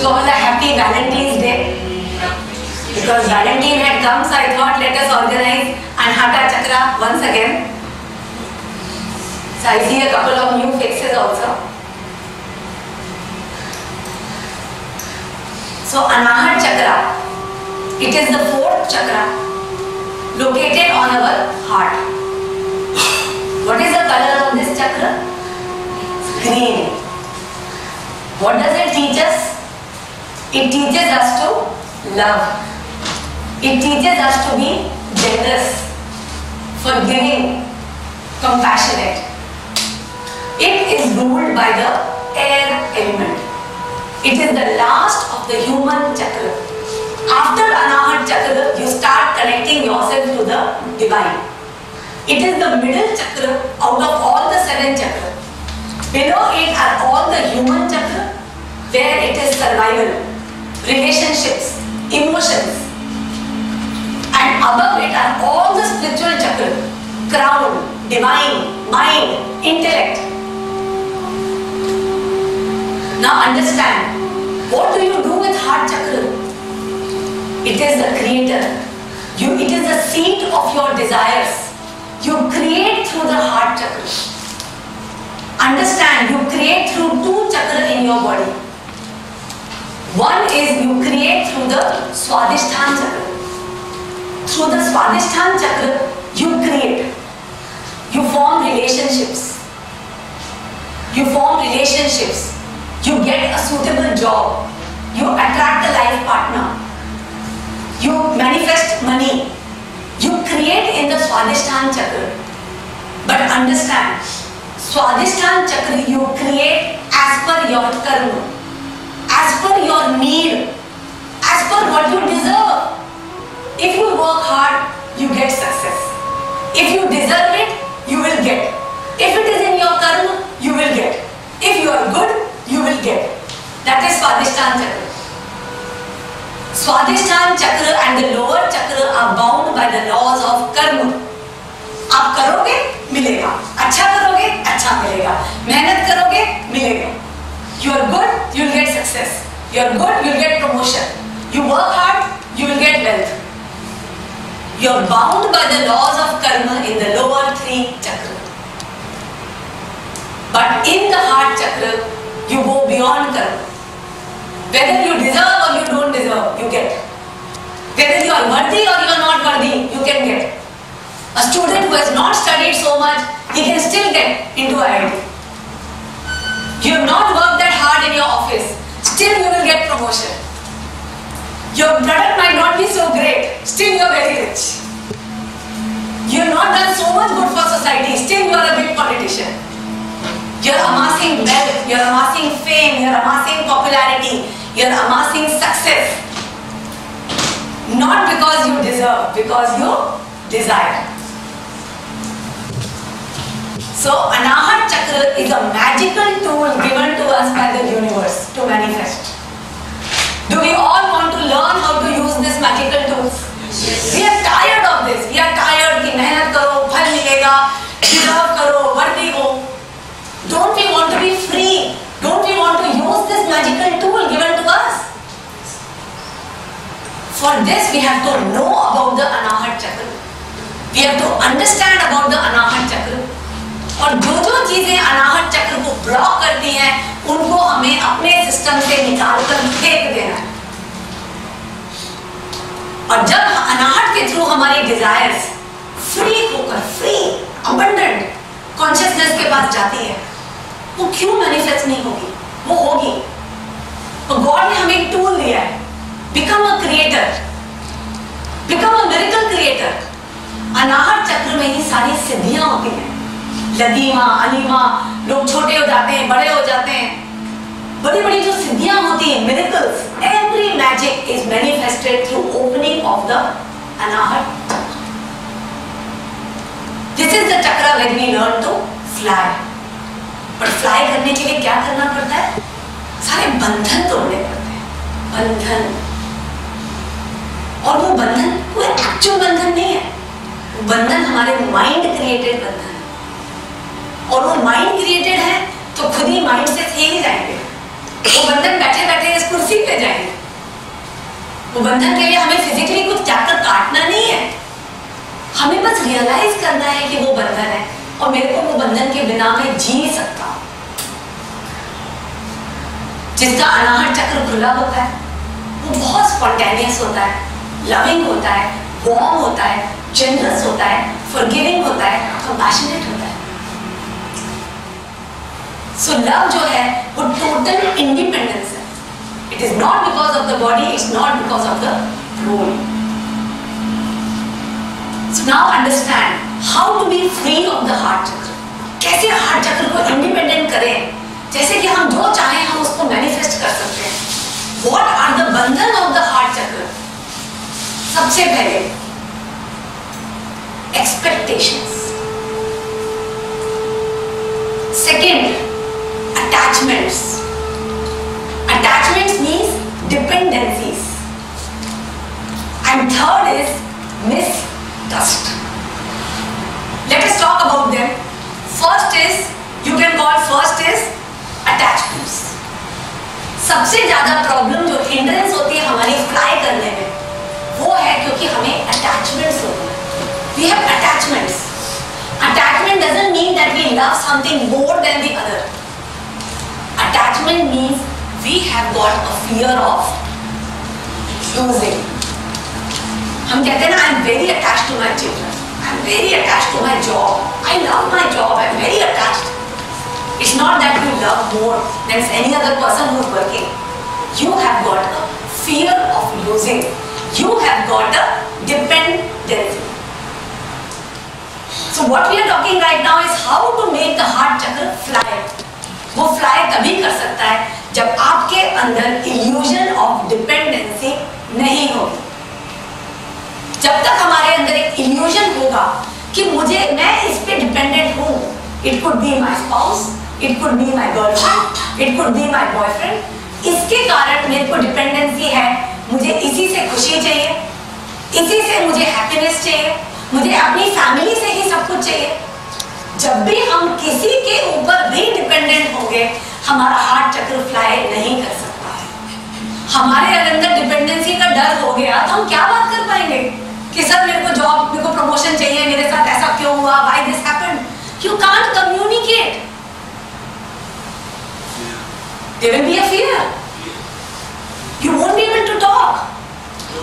you all a happy Valentine's Day. Because Valentine had come, so I thought let us organize Anahata Chakra once again. So I see a couple of new faces also. So Anahata Chakra, it is the fourth chakra located on our heart. What is the color of this chakra? Green. What does it teach us? It teaches us to love. It teaches us to be generous, forgiving, compassionate. It is ruled by the air element. It is the last of the human chakra. After Anahata Chakra, you start connecting yourself to the divine. It is the middle chakra out of all the 7 chakras. Below it are all the human chakra, where it is survival, relationships, emotions. And above it are all the spiritual chakra, crown, divine, mind, intellect. Now understand, what do you do with heart chakra? It is the creator. It is the seat of your desires. You create through the heart chakra. Understand, you create through 2 chakras in your body. One is you create through the Swadhisthana chakra. Through the Swadhisthana chakra, you create. You form relationships. You form relationships. You get a suitable job. You attract a life partner. You manifest money. You create in the Swadhisthana chakra. But understand, Swadhisthana chakra you create as per your karma, as per your need, as per what you deserve. If you work hard, you get success. If you deserve it, you will get. If it is in your karma, you will get. If you are good, you will get. That is Swadhisthana chakra. Swadhisthana chakra and the lower chakra are bound by the laws of karma. आप करोगे मिलेगा, अच्छा करोगे अच्छा मिलेगा, मेहनत करोगे मिलेगा. You are good, you will get success. You are good, you will get promotion. You work hard, you will get wealth. You are bound by the laws of karma in the lower 3 chakra. But in the heart chakra, you go beyond karma. Whether you deserve or you don't deserve, you get. Whether you are worthy or you are not worthy, you can get. A student who has not studied so much, he can still get into IIT. You have not worked that hard in your office, still you will get promotion. Your product might not be so great, still you are very rich. You have not done so much good for society, still you are a big politician. You are amassing wealth, you are amassing fame, you are amassing popularity, you are amassing success. Not because you deserve, because you desire. So Anahata Chakra is a magical tool given to us by the universe to manifest. Do we all want to learn how to use this magical tools? Yes. We are tired of this. We are tired कि मेहनत करो, फल मिलेगा, deserve करो, worthy हो. Don't we want to be free? Don't we want to use this magical tool given to us? For this we have to know about the Anahata Chakra. We have to understand about the Anahata Chakra. और जो जो चीजें अनाहत चक्र को block करती हैं, उनको हमें अपने सिस्टम से निकाल कर फेंक देना है. और जब अनाहत के थ्रू हमारी डिजायर्स फ्री होकर, फ्री अबंडेंट कॉन्शियसनेस के पास जाती है, वो क्यों मैनिफेस्ट नहीं होगी? वो होगी. तो गॉड ने हमें एक टूल दिया है, become a creator, become a miracle creator. Anahata chakra में ही सारी सिद्धियां होती हैं. लदीमा, अलीमा, लोग छोटे हो जाते हैं, बड़े हो जाते हैं. बड़ी बड़ी जो सिद्धियां होती हैं, miracles, every magic is manifested through opening of the Anahata. This is the chakra where we learn to fly. पर fly करने के लिए क्या करना पड़ता है? सारे बंधन तोड़ने पड़ते हैं. बंधन. और वो बंधन कोई एक्चुअल बंधन नहीं है. बंधन हमारे माइंड क्रिएटेड बंधन. और वो माइंड क्रिएटेड है तो खुद ही माइंड से थे ही जाएंगे. वो बंधन बैठे बैठे इस कुर्सी उसी पे जाएंगे। वो बंधन के लिए हमें फिजिकली कुछ जाकर काटना नहीं है, हमें बस रियलाइज करना है कि वो बंधन है और मेरे को वो बंधन के बिना मैं जी सकता हूं। जिसका अनाहत चक्र खुला होता है वो बहुत स्पॉन्टेनियस होता है, लविंग होता है, वार्म होता है, जेनरस होता है, फॉरगिविंग होता है, कंपैशनेट होता है। सो लव जो है वो टोटल इंडिपेंडेंस है। It is not because of the body, it's not because of the role. So now understand how to be free of the heart chakra. कैसे हार्ट चक्र को इंडिपेंडेंट करें, जैसे कि हम जो चाहें हम उसको मैनिफेस्ट कर सकते हैं। What are the बंधन ऑफ द हार्ट चक्र? सबसे पहले expectations, second attachments. Attachments means dependencies, and third is mistrust. Let us talk about them. First is, you can call first is attachments. सबसे ज्यादा प्रॉब्लम जो हिंड्रेंस होती है हमारी फ्लाई करने में वो है क्योंकि हमें अटैचमेंट्स होते हैं। We have attachments. Attachment doesn't mean that we love something more than the other. Attachment means we have got a fear of losing. हम कहते हैं ना, I'm very attached to my children. I'm very attached to my job. I love my job. I'm very attached. It's not that you love more than any other person who's working. You have got a fear of losing. You have got a dependency. So what we are talking right now is how to make the heart chakra fly. वो fly तभी कर सकता है जब आपके अंदर illusion of dependency नहीं होगी। जब तक हमारे अंदर एक इल्यूजन होगा कि मैं इस पे डिपेंडेंट हूँ, it could be my spouse, it could be my girlfriend, it could be my boyfriend, इसके कारण मेरे को डिपेंडेंसी है, मुझे इसी से खुशी चाहिए, इसी से मुझे हैप्पीनेस चाहिए, मुझे अपनी फैमिली से ही सब कुछ चाहिए। जब भी हम किसी के ऊपर भी डिपेंडेंट होंगे हमारा हार्ट चक्र फ्लाई नहीं कर सकता है। हमारे अंदर डिपेंडेंसी का डर हो गया तो हम क्या बात कर पाएंगे कि सर मेरे को जॉब, मेरे को प्रमोशन चाहिए, मेरे साथ ऐसा क्यों हुआ, why this happened. You can't communicate, there will be a fear, you won't be able to talk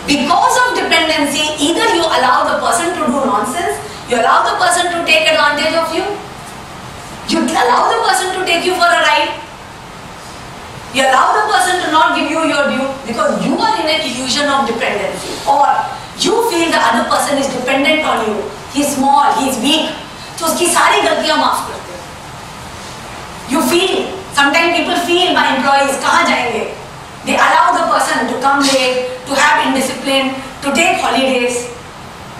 because of dependency. Either you allow the person to do nonsense, you allow the person to take advantage of you, you allow the person to take you for a ride, you allow the person to not give you your due because you are in an illusion of dependency, or you feel the other person is dependent on you, he is small, he is weak, तो उसकी सारी गलतियां माफ करते हो। You feel, sometimes people feel my employees कहाँ जाएंगे, they allow the person to come late, to have indiscipline, to take holidays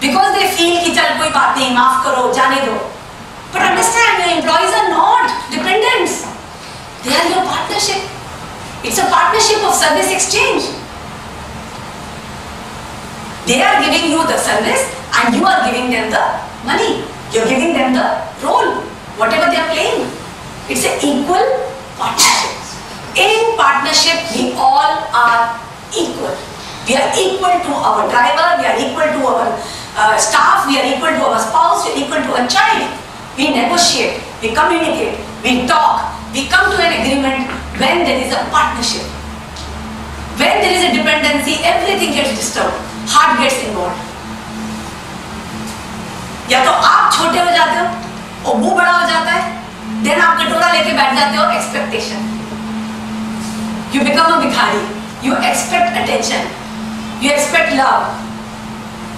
because they feel कि चल कोई बात नहीं, माफ करो, जाने दो। But understand, your employees are not dependents, they are your partnership. It's a partnership of service exchange. They are giving you the service and you are giving them the money, you're giving them the role, whatever they are playing. It's an equal partnership. In partnership we all are equal. We are equal to our driver, we are equal to our staff, we are equal to our spouse, we are equal to our child. We negotiate, we communicate, we talk, we come to an agreement when there is a partnership. When there is a dependency, everything gets disturbed, heart gets involved. या तो आप छोटे हो जाते हो और वो बड़ा हो जाता है, then आप कटोरा लेके बैठ जाते हो, expectation. You become a भिखारी. You expect attention. You expect love.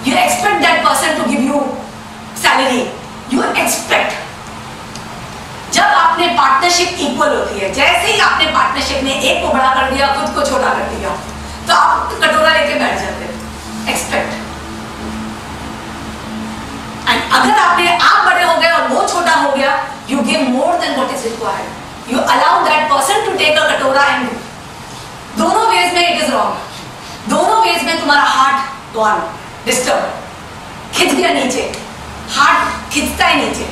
You expect that person to give you salary. You expect. जब आपने पार्टनरशिप इक्वल होती है, जैसे ही आपने पार्टनरशिप में एक को बड़ा कर दिया, खुद को छोटा कर दिया, तो आप कटोरा लेके बैठ जाते हो। एक्सपेक्ट। अगर आप बड़े हो गए और वो छोटा हो गया, you give more than what is required. You allow that person to take a कटोरा and दोनों वेज में it is wrong. दोनों वेज में तुम्हारा हार्ट गॉन, डिस्टर्ब, खिंच गया नीचे, हार्ट खिंचता है नीचे।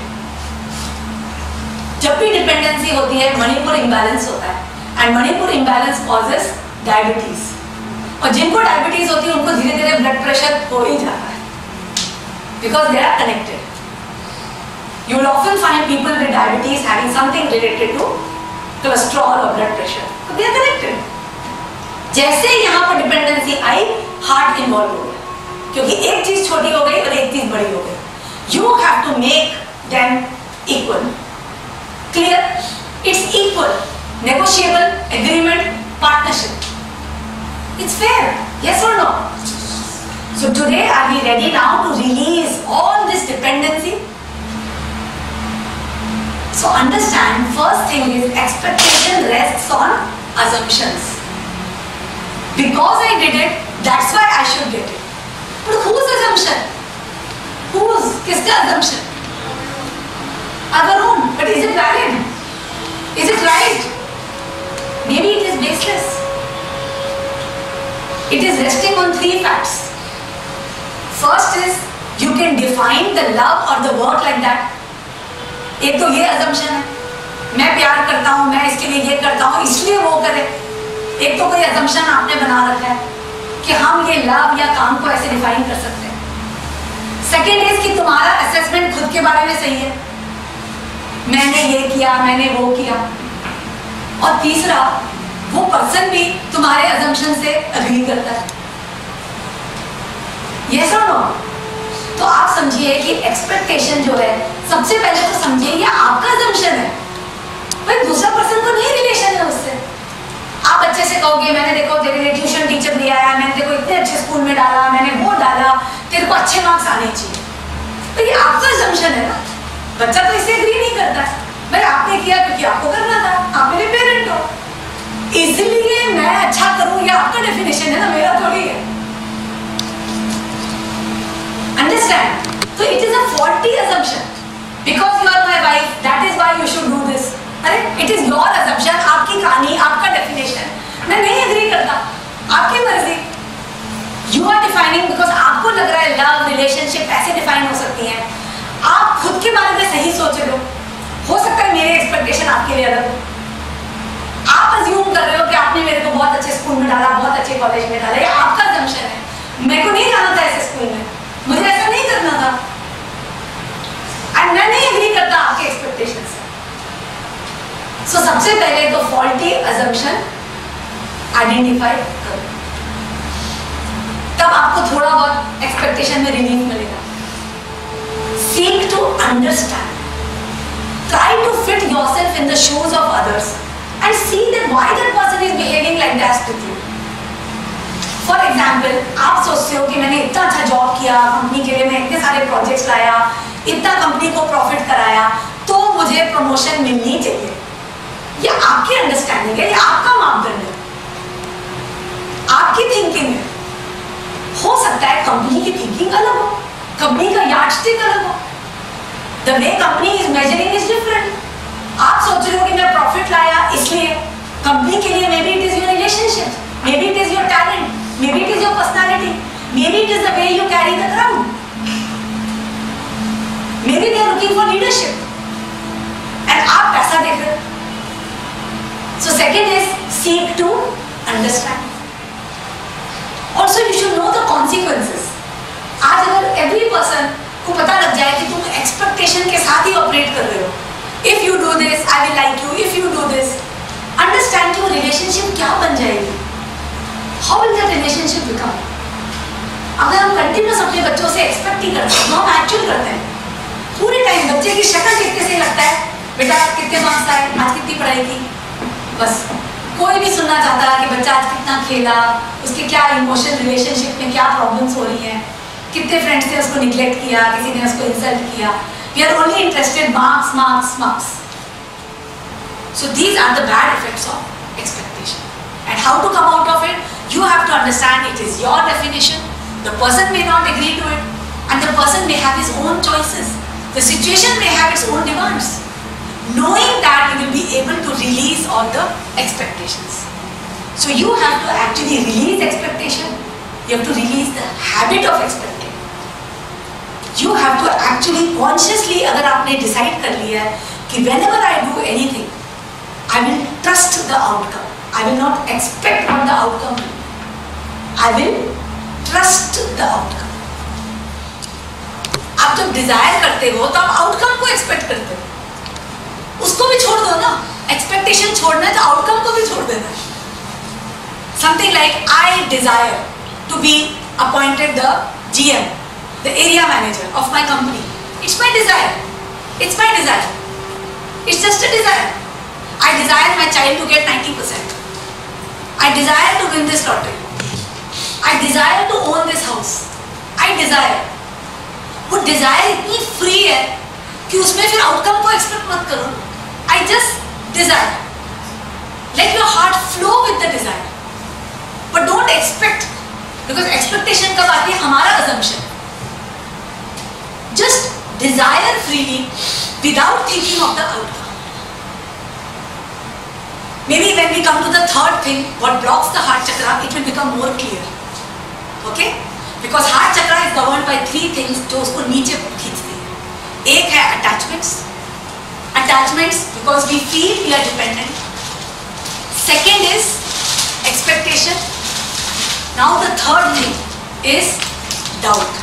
जब भी डिपेंडेंसी होती है मणिपुर इम्बैलेंस होता है, and Manipur imbalance causes diabetes, और जिनको डायबिटीज होती है उनको धीरे धीरे ब्लड प्रेशर हो ही जाता है, because they are connected. You will often find people with diabetes having something related to cholesterol or blood pressure. So they are connected. जैसे यहाँ पर डिपेंडेंसी आई, हार्ट इन्वॉल्व हो गया, क्योंकि एक चीज छोटी हो गई और एक चीज बड़ी हो गई. You have to make them equal. Clear? It's equal. Negotiable, agreement, partnership. It's fair. Yes or no? So today, are we ready now to release all this dependency? So understand, first thing is expectation rests on assumptions. Because I did it, that's why I should get it. But whose assumption? Whose? Kiska assumption? Our own. But is it valid? Is it right? Maybe it is baseless. It is resting on three facts. First is, you can define the love or the work like that. एक तो ये assumption है, मैं प्यार करता हूँ, मैं इसके लिए ये करता हूँ, इसलिए वो करे. एक तो कोई assumption आपने बना रखा है कि हम ये लाभ या काम को ऐसे डिफाइन कर सकते हैं. सेकेंड इज कि तुम्हारा असेसमेंट खुद के बारे में सही है, मैंने ये किया, मैंने वो किया. और तीसरा, वो पर्सन भी तुम्हारे assumption से अग्री करता है. Yes or no? तो आप समझिए कि एक्सपेक्टेशन जो है, सबसे पहले तो समझिए ये आपका assumption है, भाई दूसरा पर्सन तो नहीं रिलेशन है उससे. आप अच्छे से कहोगे मैंने देखो तेरे लिए ट्यूशन टीचर दिया है, मैंने देखो इतने अच्छे स्कूल में डाला, मैंने वो डाला, तेरे को अच्छे मार्क्स आने चाहिए. तो ये आपका assumption है ना. बच्चा तो इससे एग्री नहीं करता है, भाई आपने किया क्योंकि आपको करना था, आप मेरे पेरेंट हो, इसलिए मैं अच्छा करूं. ये आपका डेफिनेशन है ना, मेरा थोड़ी है. Understand? So it is a faulty assumption. Because you are my wife, that is why you should do this. अरे, it is your assumption, आपकी कहानी, आपका definition. मैं नहीं agree करता, आपकी मर्जी. You are defining because आपको लग रहा है love, relationship ऐसे define हो सकती हैं. आप खुद के बारे में सही सोच रहे हो सकता है मेरे expectation आपके लिए अलग हो. आप assume कर रहे हो कि आपने मेरे को बहुत अच्छे स्कूल में डाला, बहुत अच्छे कॉलेज में डाला, ये आपका assumption है. मेरे को नहीं जाना था ऐसे स्कूल में, मुझे ऐसा नहीं करना था, एंड मैं नहीं एग्री करता आपके एक्सपेक्टेशन से. सो सबसे पहले तो फॉल्टी अजम्पशन आइडेंटिफाई करो, तब आपको थोड़ा बहुत एक्सपेक्टेशन में रिलीफ मिलेगा. Seek to understand, try to fit yourself in the shoes of others and see that why that person is behaving like that with you. For example, आप सोचते हो कि मैंने इतना अच्छा जॉब किया कंपनी के लिए, मैं इतने सारे प्रोजेक्ट्स लाया, इतना कंपनी को प्रॉफिट कराया, तो मुझे प्रमोशन मिलनी चाहिए. ये आपकी अंडरस्टैंडिंग है, ये आपका मापदंड है, आपकी थिंकिंग है. हो सकता है कंपनी की थिंकिंग अलग हो, कंपनी का यार्डस्टिक अलग हो. The way company is measuring is different. आप सोच रहे हो कि मैं प्रॉफिट लाया इसलिए, कंपनी के लिए may be it is your relationship, may be it is your talent, maybe it is your personality, maybe it is the way you carry the crowd, maybe they are looking for leadership and आप पैसा देख रहे हो. So second is seek to understand. Also you should know the consequences. आज अगर every person को पता लग जाए कि तुम expectation के साथ ही operate कर रहे हो, if you do this I will like you, if you do this, understand कि वो relationship क्या बन जाएगी. How will that relationship become? अगर हम कंटिन्यूस अपने बच्चों से एक्सपेक्ट ही करते हैं, हम एक्चुअल करते हैं पूरे टाइम. बच्चे की शक्ल देखते से लगता है बेटा कितने मार्क्स आए, आज कितनी पढ़ाई की, बस. कोई नहीं सुनना चाहता कि बच्चा आज कितना खेला, उसके क्या इमोशनल रिलेशनशिप में क्या प्रॉब्लम्स हो रही हैं, कितने फ्रेंड्स ने उसको निग्लेक्ट किया, किसी ने उसको इंसल्ट किया. We are only interested marks marks marks. So these are the bad effects of expectation. And how to come out of it? You have to understand it is your definition. The person may not agree to it, and the person may have his own choices. The situation may have its own demands. Knowing that, you will be able to release all the expectations. So you have to actually release expectation. You have to release the habit of expecting. You have to actually consciously, अगर आपने decide कर लिया है कि whenever I do anything, I will trust the outcome. I will not expect what the outcome will be. I will trust the outcome. आप जब Dzire करते हो तो आप आउटकम को एक्सपेक्ट करते हो, उसको भी छोड़ दो ना. एक्सपेक्टेशन छोड़ना है तो आउटकम को भी छोड़ देना है. Something like I desire to be appointed the GM, the area manager of my company. It's my desire. It's my desire. It's just a desire. I desire my child to get 90%. I desire to win this lottery. I desire to own this house. I desire. वो Dzire इतनी free है कि उसमें फिर outcome को expect मत करो. I just desire. Let your heart flow with the desire. But don't expect, because expectation कब आती है? हमारा assumption. Just desire freely without thinking of the outcome. Maybe when we come to the third thing, what blocks the heart chakra, it will become more clear. Okay? Because heart chakra is governed by three things जो उसको नीचे खींचते हैं. एक है attachments. Attachments because we feel we are dependent. Second is expectation. Now the third thing is doubt.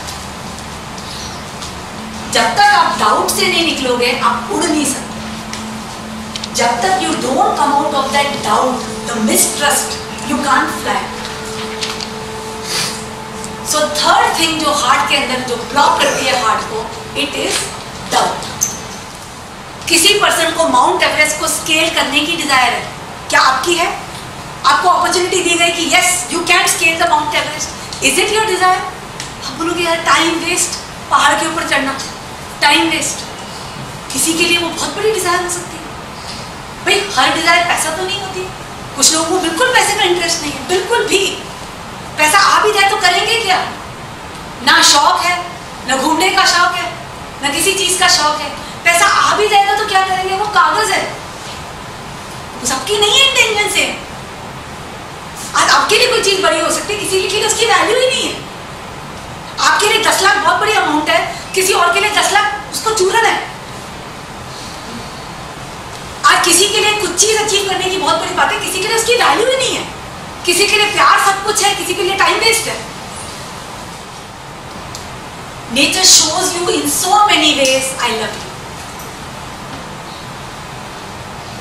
जब तक आप डाउट से नहीं निकलोगे आप उड़ नहीं सकते. जब तक you don't come out of that doubt, the mistrust, you can't fly. So third thing जो हार्ट के अंदर जो ब्लॉक करती है हार्ट को, it is doubt. किसी पर्सन को माउंट एवरेस्ट को स्केल करने की डिजायर है, क्या आपकी है? आपको अपॉर्चुनिटी दी गई कि yes you can scale the Mount Everest. Is it your desire? आप बोलोगे यार टाइम वेस्ट, पहाड़ के ऊपर चढ़ना टाइम वेस्ट. किसी के लिए वो बहुत बड़ी डिजायर हो सकती है. भाई हर डिजायर पैसा तो नहीं होती. कुछ लोगों को बिल्कुल पैसे का इंटरेस्ट नहीं है, बिल्कुल भी. पैसा आ भी जाए तो करेंगे क्या? ना शौक है, ना घूमने का शौक है, ना किसी चीज का शौक है. पैसा आ भी जाएगा तो क्या करेंगे? वो कागज है, वो सबकी नहीं है इंटेंशन से. आज आपके लिए कोई चीज बड़ी हो सकती है, किसी के लिए उसकी वैल्यू ही नहीं है. आपके लिए 10 लाख बहुत बड़ी अमाउंट है, किसी और के लिए 10 लाख उसको चूरन है. आज किसी के लिए कुछ चीज अचीव करने की बहुत बड़ी बात है, किसी के लिए उसकी वैल्यू ही नहीं है. किसी के लिए प्यार सब कुछ है, किसी के लिए टाइम वेस्ट है. Nature shows you in so many ways I love you.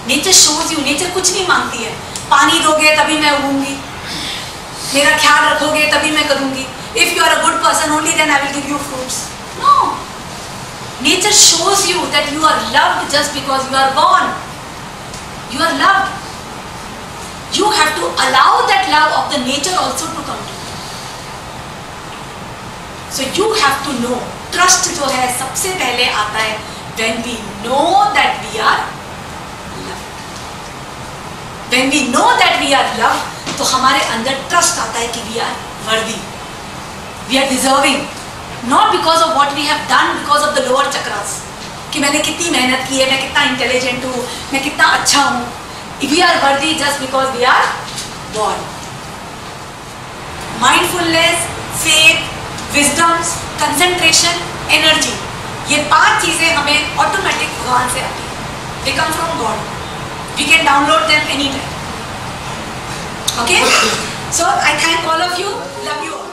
Nature shows you. Nature कुछ नहीं मांगती है. पानी दोगे तभी मैं उगूंगी, मेरा ख्याल रखोगे तभी मैं करूंगी. If you are a good person only then I will give you fruits. No. Nature shows you that you are loved just because you are born. You are loved. You have to allow that love of the nature also to come to you. So you have to know. Trust जो है सबसे पहले आता है when we know that we are loved. When we know that we are loved, तो हमारे अंदर trust आता है कि we are worthy, we are deserving, not because of what we have done, because of the lower chakras. कि मैंने कितनी मेहनत की है, मैं कितना इंटेलिजेंट हूँ, मैं कितना अच्छा हूँ. We are worthy just because we are born. Mindfulness, faith, wisdom, concentration, energy. ये 5 चीजें हमें ऑटोमेटिक भगवान से आती हैं. They come from God. We can download them anytime. Okay? So I thank all of you. Love you all.